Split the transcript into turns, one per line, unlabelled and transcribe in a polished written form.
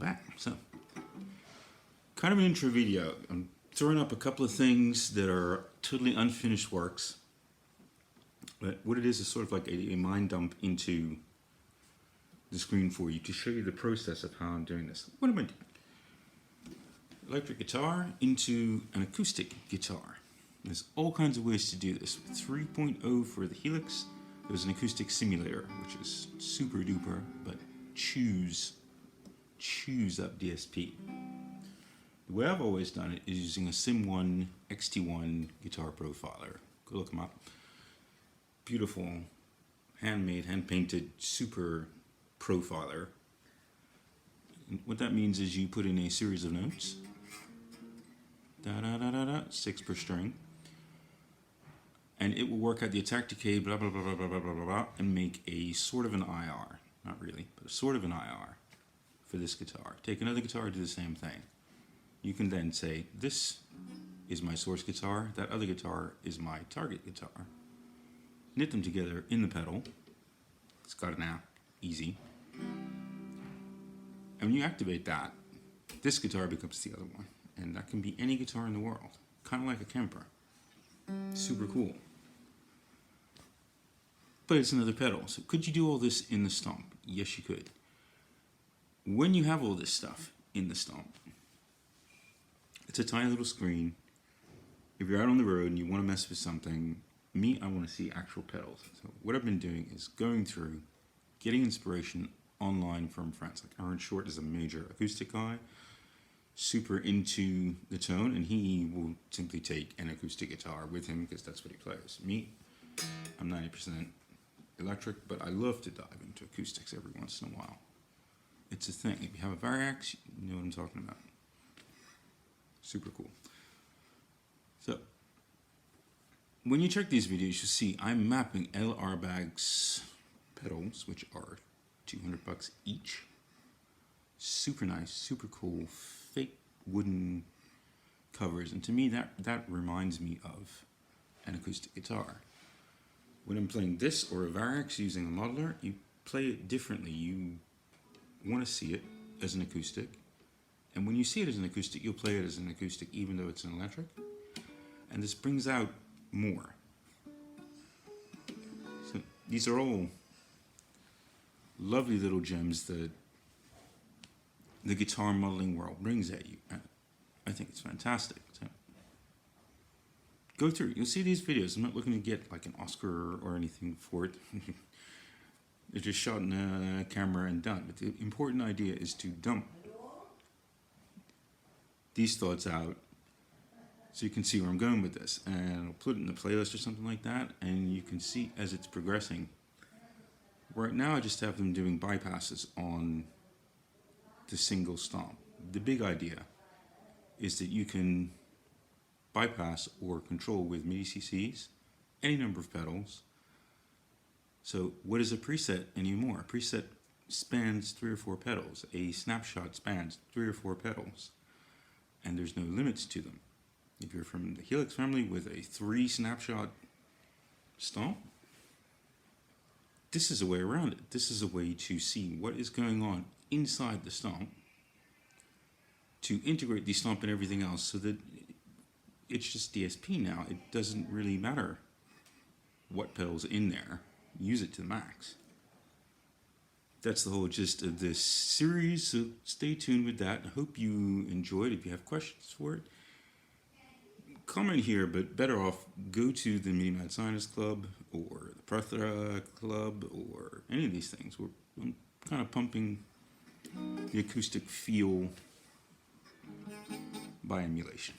back. So, kind of an intro video. I'm throwing up a couple of things that are totally unfinished works. But what it is sort of like a mind dump into the screen for you to show you the process of how I'm doing this. What am I doing? Electric guitar into an acoustic guitar. There's all kinds of ways to do this. 3.0 for the Helix. There's an acoustic simulator, which is super duper, but choose up DSP. The way I've always done it is using a Sim1 XT1 guitar profiler. Go look them up. Beautiful, handmade, hand-painted, super profiler. And what that means is you put in a series of notes, da-da-da-da-da, 6 per string, and it will work out the attack decay, blah, blah, blah, blah, blah, blah, blah, blah, and make a sort of an IR. Not really, but a sort of an IR for this guitar. Take another guitar, do the same thing. You can then say, this is my source guitar, that other guitar is my target guitar. Knit them together in the pedal. It's got an app, easy. And when you activate that, this guitar becomes the other one. And that can be any guitar in the world. Kind of like a Kemper. Super cool. But it's another pedal. So could you do all this in the Stomp? Yes, you could. When you have all this stuff in the Stomp, it's a tiny little screen. If you're out on the road and you want to mess with something, I want to see actual pedals. So what I've been doing is going through, getting inspiration online from friends. Like Aaron Short is a major acoustic guy, super into the tone, and he will simply take an acoustic guitar with him because that's what he plays. Me, I'm 90% electric, but I love to dive into acoustics every once in a while. It's a thing. If you have a Variax, you know what I'm talking about. Super cool. So, when you check these videos, you'll see I'm mapping LR Bag's pedals, which are $200 each. Super nice, super cool, fake wooden covers. And to me, that reminds me of an acoustic guitar. When I'm playing this or a Variax using a modular, you play it differently. You want to see it as an acoustic. And when you see it as an acoustic, you'll play it as an acoustic even though it's an electric. And this brings out more. So these are all lovely little gems that the guitar modeling world brings at you. I think it's fantastic. So go through. You'll see these videos. I'm not looking to get like an Oscar or anything for it. They're just shot in a camera and done. But the important idea is to dump these thoughts out so you can see where I'm going with this. And I'll put it in a playlist or something like that, and you can see as it's progressing. Right now I just have them doing bypasses on the single stomp. The big idea is that you can bypass or control with Midi CCs any number of pedals. So what is a preset anymore? A preset spans 3 or 4 pedals. A snapshot spans 3 or 4 pedals. And there's no limits to them. If you're from the Helix family with a 3 snapshot stomp, this is a way around it. This is a way to see what is going on inside the stomp, to integrate the stomp and everything else so that it's just DSP now. It doesn't really matter what pedal's in there. Use it to the max. That's the whole gist of this series, so stay tuned with that. I hope you enjoyed. If you have questions for it, comment here, but better off go to the Midi Mad Scientist Club or the Plethora Club or any of these things. I'm kind of pumping the acoustic feel by emulation.